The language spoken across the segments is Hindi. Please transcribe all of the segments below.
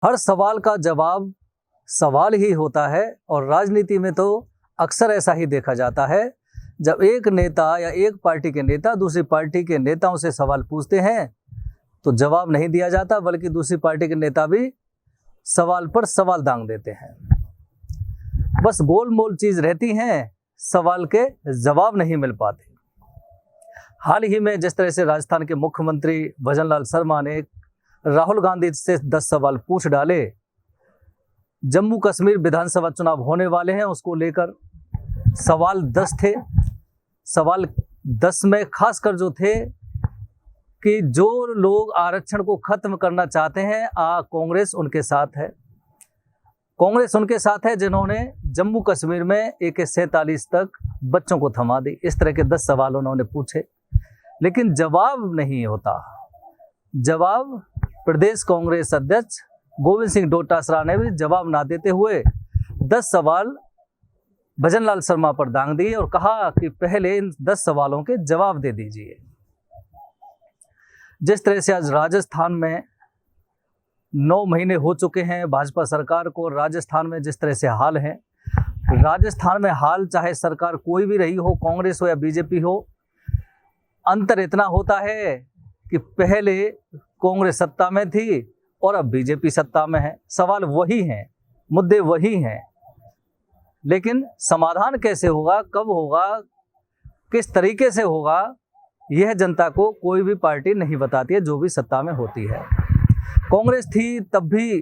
हर सवाल का जवाब सवाल ही होता है। और राजनीति में तो अक्सर ऐसा ही देखा जाता है, जब एक नेता या एक पार्टी के नेता दूसरी पार्टी के नेताओं से सवाल पूछते हैं तो जवाब नहीं दिया जाता, बल्कि दूसरी पार्टी के नेता भी सवाल पर सवाल दांग देते हैं। बस गोल मोल चीज रहती हैं, सवाल के जवाब नहीं मिल पाते। हाल ही में जिस तरह से राजस्थान के मुख्यमंत्री भजनलाल शर्मा ने राहुल गांधी से 10 सवाल पूछ डाले, जम्मू कश्मीर विधानसभा चुनाव होने वाले हैं उसको लेकर सवाल 10 थे। सवाल 10 में खासकर जो थे कि जो लोग आरक्षण को खत्म करना चाहते हैं, कांग्रेस उनके साथ है। कांग्रेस उनके साथ है जिन्होंने जम्मू कश्मीर में AK-47 तक बच्चों को थमा दी। इस तरह के 10 सवाल उन्होंने पूछे, लेकिन जवाब नहीं होता। जवाब प्रदेश कांग्रेस अध्यक्ष गोविंद सिंह डोटासरा ने भी जवाब ना देते हुए 10 सवाल भजनलाल शर्मा पर दांग दिए और कहा कि पहले इन 10 सवालों के जवाब दे दीजिए। जिस तरह से आज राजस्थान में 9 महीने हो चुके हैं भाजपा सरकार को, राजस्थान में जिस तरह से हाल है, राजस्थान में हाल चाहे सरकार कोई भी रही हो, कांग्रेस हो या बीजेपी हो, अंतर इतना होता है कि पहले कांग्रेस सत्ता में थी और अब बीजेपी सत्ता में है। सवाल वही हैं, मुद्दे वही हैं, लेकिन समाधान कैसे होगा, कब होगा, किस तरीके से होगा, यह जनता को कोई भी पार्टी नहीं बताती है जो भी सत्ता में होती है। कांग्रेस थी तब भी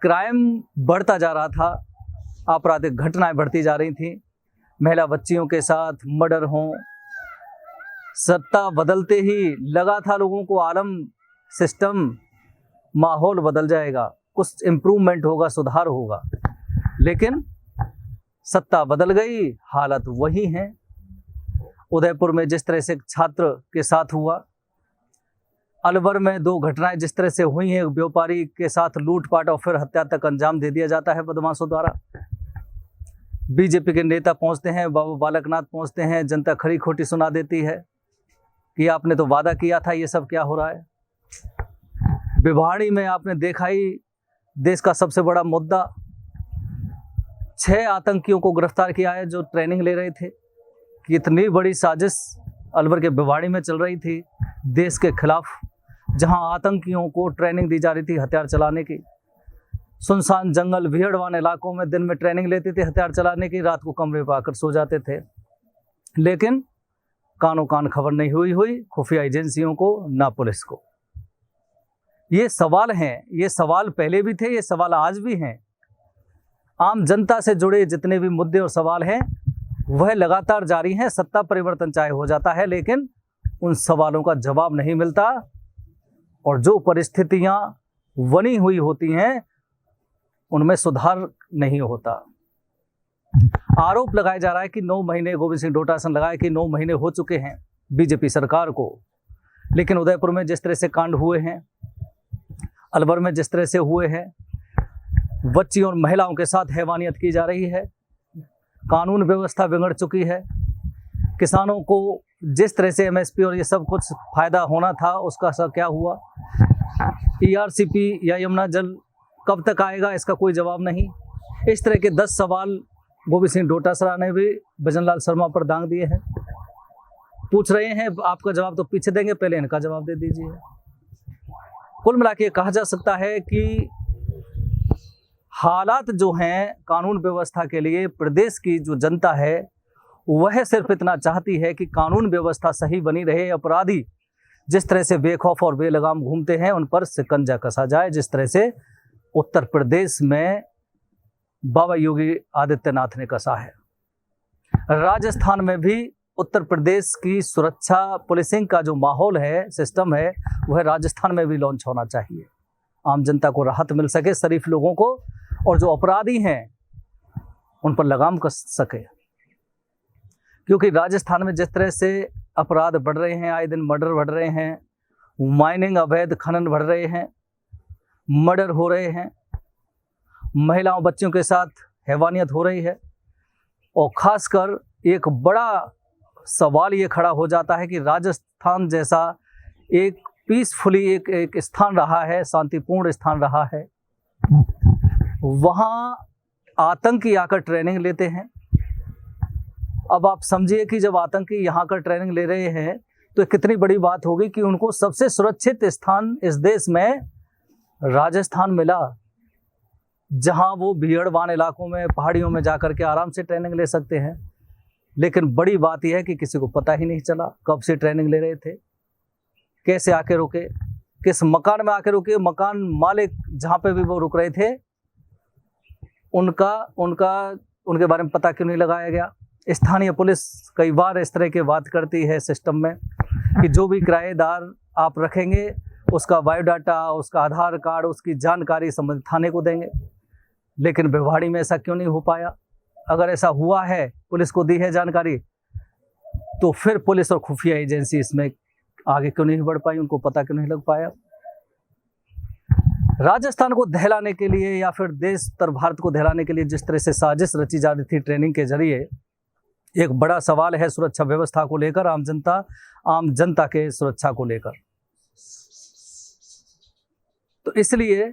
क्राइम बढ़ता जा रहा था, आपराधिक घटनाएं बढ़ती जा रही थी, महिला बच्चियों के साथ मर्डर हों। सत्ता बदलते ही लगा था लोगों को आलम सिस्टम, माहौल बदल जाएगा, कुछ इम्प्रूवमेंट होगा, सुधार होगा, लेकिन सत्ता बदल गई, हालत वही है। उदयपुर में जिस तरह से छात्र के साथ हुआ, अलवर में 2 घटनाएं जिस तरह से हुई हैं, व्यापारी के साथ लूटपाट और फिर हत्या तक अंजाम दे दिया जाता है बदमाशों द्वारा। बीजेपी के नेता पहुंचते हैं, बाबू बालकनाथ पहुंचते हैं, जनता खरी खोटी सुना देती है कि आपने तो वादा किया था, ये सब क्या हो रहा है। भिवाड़ी में आपने देखा ही, देश का सबसे बड़ा मुद्दा, 6 आतंकियों को गिरफ्तार किया है जो ट्रेनिंग ले रहे थे। कि इतनी बड़ी साजिश अलवर के भिवाड़ी में चल रही थी देश के खिलाफ, जहां आतंकियों को ट्रेनिंग दी जा रही थी हथियार चलाने की। सुनसान जंगल, भीड़वान इलाकों में दिन में ट्रेनिंग लेते थे हथियार चलाने की, रात को कमरे पर आकर सो जाते थे। लेकिन कानों कान खबर नहीं हुई खुफिया एजेंसियों को, ना पुलिस को। ये सवाल हैं, ये सवाल पहले भी थे, ये सवाल आज भी हैं। आम जनता से जुड़े जितने भी मुद्दे और सवाल हैं वह लगातार जारी हैं। सत्ता परिवर्तन चाहे हो जाता है, लेकिन उन सवालों का जवाब नहीं मिलता, और जो परिस्थितियां बनी हुई होती हैं उनमें सुधार नहीं होता। आरोप लगाया जा रहा है कि 9 महीने, गोविंद सिंह डोटासरा लगाया कि 9 महीने हो चुके हैं बीजेपी सरकार को, लेकिन उदयपुर में जिस तरह से कांड हुए हैं, अलवर में जिस तरह से हुए हैं, बच्ची और महिलाओं के साथ हैवानियत की जा रही है, कानून व्यवस्था बिगड़ चुकी है, किसानों को जिस तरह से MSP और ये सब कुछ फायदा होना था उसका सब क्या हुआ। ERCP या यमुना जल कब तक आएगा, इसका कोई जवाब नहीं। इस तरह के 10 सवाल गोविंद सिंह डोटासरा ने भी भजनलाल शर्मा पर दांग दिए हैं। पूछ रहे हैं, आपका जवाब तो पीछे देंगे, पहले इनका जवाब दे दीजिए। कुल मिला के कहा जा सकता है कि हालात जो हैं कानून व्यवस्था के लिए, प्रदेश की जो जनता है वह सिर्फ इतना चाहती है कि कानून व्यवस्था सही बनी रहे। अपराधी जिस तरह से बेखौफ और बेलगाम घूमते हैं उन पर शिकंजा कसा जाए, जिस तरह से उत्तर प्रदेश में बाबा योगी आदित्यनाथ ने कसा है। राजस्थान में भी उत्तर प्रदेश की सुरक्षा पुलिसिंग का जो माहौल है, सिस्टम है, वह राजस्थान में भी लॉन्च होना चाहिए। आम जनता को राहत मिल सके, शरीफ लोगों को, और जो अपराधी हैं उन पर लगाम कस सके। क्योंकि राजस्थान में जिस तरह से अपराध बढ़ रहे हैं, आए दिन मर्डर बढ़ रहे हैं, माइनिंग अवैध खनन बढ़ रहे हैं, मर्डर हो रहे हैं, महिलाओं बच्चियों के साथ हैवानियत हो रही है, और खासकर एक बड़ा सवाल ये खड़ा हो जाता है कि राजस्थान जैसा एक पीसफुली एक स्थान रहा है, शांतिपूर्ण स्थान रहा है, वहाँ आतंकी आकर ट्रेनिंग लेते हैं। अब आप समझिए कि जब आतंकी यहाँ कर ट्रेनिंग ले रहे हैं तो कितनी बड़ी बात होगी कि उनको सबसे सुरक्षित स्थान इस देश में राजस्थान मिला, जहाँ वो भीड़भाड़ इलाकों में, पहाड़ियों में जाकर के आराम से ट्रेनिंग ले सकते हैं। लेकिन बड़ी बात यह है कि किसी को पता ही नहीं चला कब से ट्रेनिंग ले रहे थे, कैसे आके रुके, किस मकान में आके रुके। मकान मालिक जहाँ पे भी वो रुक रहे थे उनके बारे में पता क्यों नहीं लगाया गया। स्थानीय पुलिस कई बार इस तरह की बात करती है सिस्टम में कि जो भी किराएदार आप रखेंगे उसका बायोडाटा, उसका आधार कार्ड, उसकी जानकारी संबंधित थाने को देंगे। लेकिन भिवाड़ी में ऐसा क्यों नहीं हो पाया? अगर ऐसा हुआ है, पुलिस को दी है जानकारी, तो फिर पुलिस और खुफिया एजेंसी इसमें आगे क्यों नहीं बढ़ पाई, उनको पता क्यों नहीं लग पाया? राजस्थान को दहलाने के लिए या फिर देश उत्तर भारत को दहलाने के लिए जिस तरह से साजिश रची जा रही थी ट्रेनिंग के जरिए, एक बड़ा सवाल है सुरक्षा व्यवस्था को लेकर, आम जनता के सुरक्षा को लेकर। तो इसलिए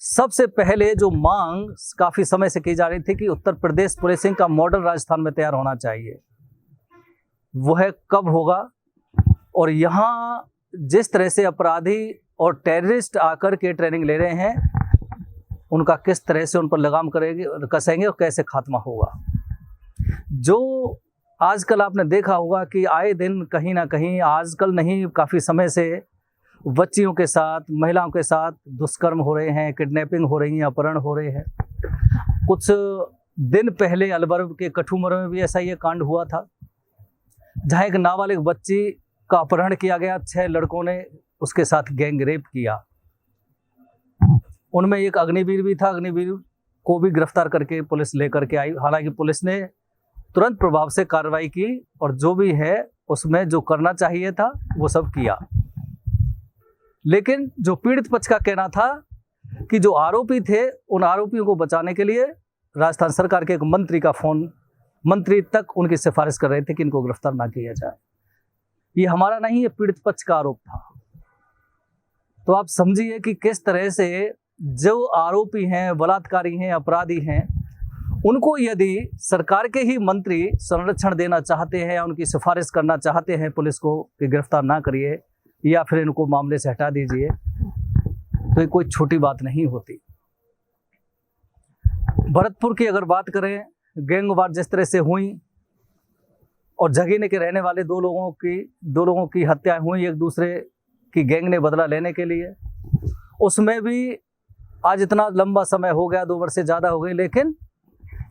सबसे पहले जो मांग काफी समय से की जा रही थी कि उत्तर प्रदेश पुलिसिंग का मॉडल राजस्थान में तैयार होना चाहिए, वह कब होगा? और यहाँ जिस तरह से अपराधी और टेररिस्ट आकर के ट्रेनिंग ले रहे हैं, उनका किस तरह से उन पर लगाम कसेंगे और कैसे खात्मा होगा? जो आजकल आपने देखा होगा कि आए दिन कहीं ना कहीं, आजकल नहीं काफ़ी समय से बच्चियों के साथ, महिलाओं के साथ दुष्कर्म हो रहे हैं, किडनैपिंग हो रही है, अपहरण हो रहे हैं। कुछ दिन पहले अलवर के कठुमर में भी ऐसा ये कांड हुआ था, जहाँ एक नाबालिग बच्ची का अपहरण किया गया, 6 लड़कों ने उसके साथ गैंग रेप किया। उनमें एक अग्निवीर भी था, अग्निवीर को भी गिरफ्तार करके पुलिस लेकर के आई। हालांकि पुलिस ने तुरंत प्रभाव से कार्रवाई की और जो भी है उसमें जो करना चाहिए था वो सब किया। लेकिन जो पीड़ित पक्ष का कहना था कि जो आरोपी थे, उन आरोपियों को बचाने के लिए राजस्थान सरकार के एक मंत्री तक उनकी सिफारिश कर रहे थे कि इनको गिरफ्तार ना किया जाए। ये हमारा नहीं, ये पीड़ित पक्ष का आरोप था। तो आप समझिए कि किस तरह से जो आरोपी हैं, बलात्कारी हैं, अपराधी हैं, उनको यदि सरकार के ही मंत्री संरक्षण देना चाहते हैं या उनकी सिफारिश करना चाहते हैं पुलिस को कि गिरफ्तार ना करिए या फिर इनको मामले से हटा दीजिए, तो ये कोई छोटी बात नहीं होती। भरतपुर की अगर बात करें, गैंगवार जिस तरह से हुई और जगीने के रहने वाले दो लोगों की हत्या हुई एक दूसरे की गैंग ने बदला लेने के लिए, उसमें भी आज इतना लंबा समय हो गया, 2 वर्ष से ज़्यादा हो गई, लेकिन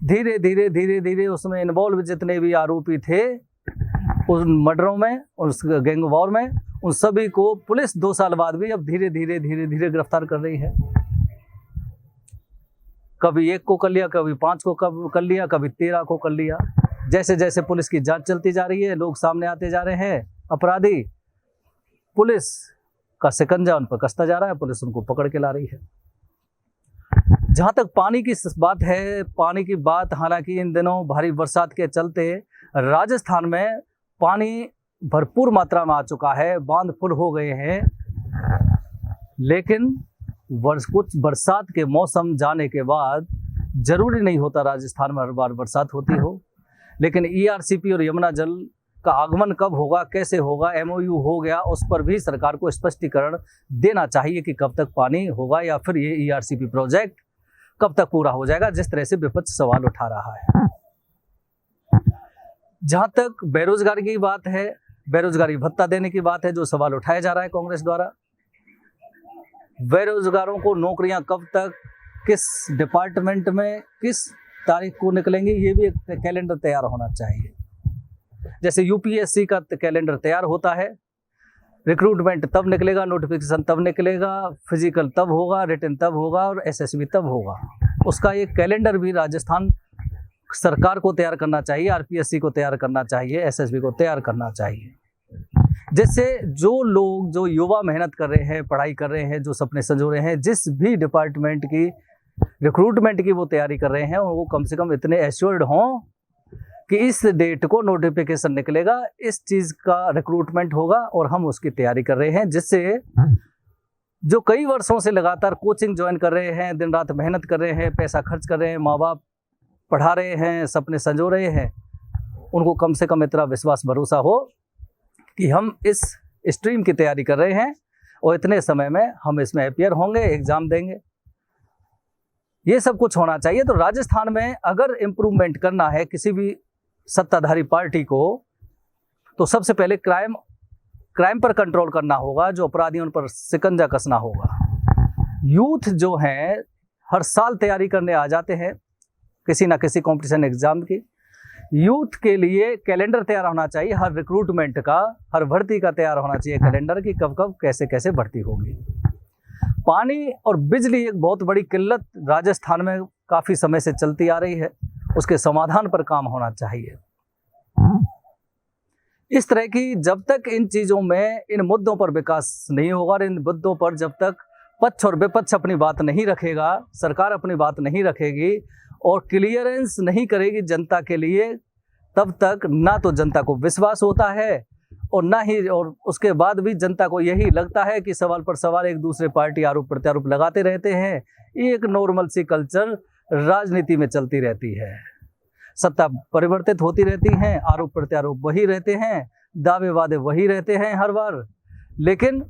धीरे धीरे उसमें इन्वॉल्व जितने भी आरोपी थे उन मर्डरों में, उस गैंग वॉर में, उन सभी को पुलिस 2 साल बाद भी अब धीरे धीरे गिरफ्तार कर रही है। कभी 1 को कर लिया, कभी 5 को कर लिया, कभी 13 को कर लिया। जैसे जैसे पुलिस की जांच चलती जा रही है, लोग सामने आते जा रहे हैं, अपराधी, पुलिस का शिकंजा उन पर कसता जा रहा है, पुलिस उनको पकड़ के ला रही है। जहाँ तक पानी की बात है, पानी की बात, हालांकि इन दिनों भारी बरसात के चलते राजस्थान में पानी भरपूर मात्रा में आ चुका है, बांध फुल हो गए हैं, लेकिन कुछ बरसात के मौसम जाने के बाद जरूरी नहीं होता राजस्थान में हर बार बरसात होती हो। लेकिन ईआरसीपी और यमुना जल का आगमन कब होगा, कैसे होगा, एमओयू हो गया, उस पर भी सरकार को स्पष्टीकरण देना चाहिए कि कब तक पानी होगा या फिर ये ईआरसीपी प्रोजेक्ट कब तक पूरा हो जाएगा, जिस तरह से विपक्ष सवाल उठा रहा है। जहां तक बेरोजगारी की बात है, बेरोजगारी भत्ता देने की बात है, जो सवाल उठाया जा रहा है कांग्रेस द्वारा, बेरोजगारों को नौकरियां कब तक, किस डिपार्टमेंट में, किस तारीख को निकलेंगे, ये भी एक कैलेंडर तैयार होना चाहिए। जैसे यूपीएससी का कैलेंडर तैयार होता है, रिक्रूटमेंट तब निकलेगा, नोटिफिकेशन तब निकलेगा, फिजिकल तब होगा, रिटन तब होगा और एसएसबी तब होगा। उसका एक कैलेंडर भी राजस्थान सरकार को तैयार करना चाहिए, आरपीएससी को तैयार करना चाहिए, एसएसबी को तैयार करना चाहिए, जिससे जो लोग, जो युवा मेहनत कर रहे हैं, पढ़ाई कर रहे हैं, जो सपने संजो रहे हैं, जिस भी डिपार्टमेंट की रिक्रूटमेंट की वो तैयारी कर रहे हैं, वो कम से कम इतने एश्योर्ड हों कि इस डेट को नोटिफिकेशन निकलेगा, इस चीज़ का रिक्रूटमेंट होगा और हम उसकी तैयारी कर रहे हैं, जिससे जो कई वर्षों से लगातार कोचिंग ज्वाइन कर रहे हैं, दिन रात मेहनत कर रहे हैं, पैसा खर्च कर रहे हैं, माँ बाप पढ़ा रहे हैं, सपने संजो रहे हैं, उनको कम से कम इतना विश्वास भरोसा हो कि हम इस स्ट्रीम की तैयारी कर रहे हैं और इतने समय में हम इसमें अपियर होंगे, एग्ज़ाम देंगे। ये सब कुछ होना चाहिए। तो राजस्थान में अगर इम्प्रूवमेंट करना है किसी भी सत्ताधारी पार्टी को, तो सबसे पहले क्राइम पर कंट्रोल करना होगा, जो अपराधियों पर शिकंजा कसना होगा। यूथ जो हैं हर साल तैयारी करने आ जाते हैं किसी ना किसी कंपटीशन एग्जाम की। यूथ के लिए कैलेंडर तैयार होना चाहिए, हर रिक्रूटमेंट का, हर भर्ती का तैयार होना चाहिए कैलेंडर की, कब कब कैसे कैसे भर्ती होगी। पानी और बिजली एक बहुत बड़ी किल्लत राजस्थान में काफ़ी समय से चलती आ रही है, उसके समाधान पर काम होना चाहिए। इस तरह की जब तक इन चीज़ों में, इन मुद्दों पर विकास नहीं होगा और इन मुद्दों पर जब तक पक्ष और विपक्ष अपनी बात नहीं रखेगा, सरकार अपनी बात नहीं रखेगी और क्लियरेंस नहीं करेगी जनता के लिए, तब तक ना तो जनता को विश्वास होता है और ना ही, और उसके बाद भी जनता को यही लगता है कि सवाल पर सवाल एक दूसरे पार्टी आरोप प्रत्यारोप लगाते रहते हैं। ये एक नॉर्मल सी कल्चर राजनीति में चलती रहती है। सत्ता परिवर्तित होती रहती हैं, आरोप प्रत्यारोप वही रहते हैं, दावे वादे वही रहते हैं हर बार, लेकिन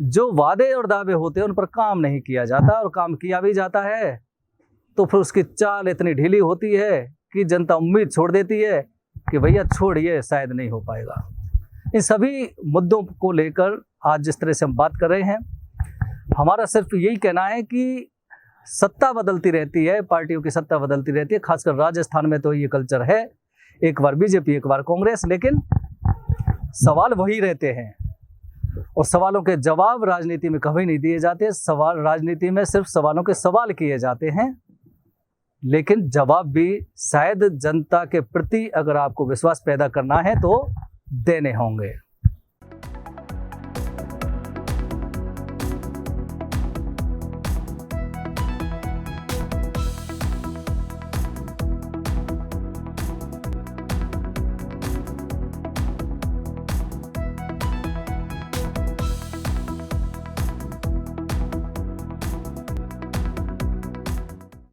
जो वादे और दावे होते हैं उन पर काम नहीं किया जाता, और काम किया भी जाता है तो फिर उसकी चाल इतनी ढीली होती है कि जनता उम्मीद छोड़ देती है कि भैया छोड़िए, शायद नहीं हो पाएगा। इन सभी मुद्दों को लेकर आज जिस तरह से हम बात कर रहे हैं, हमारा सिर्फ यही कहना है कि सत्ता बदलती रहती है, पार्टियों की सत्ता बदलती रहती है, खासकर राजस्थान में तो ये कल्चर है, एक बार बीजेपी एक बार कांग्रेस, लेकिन सवाल वही रहते हैं और सवालों के जवाब राजनीति में कभी नहीं दिए जाते। सवाल राजनीति में सिर्फ सवालों के सवाल किए जाते हैं, लेकिन जवाब भी शायद जनता के प्रति अगर आपको विश्वास पैदा करना है तो देने होंगे।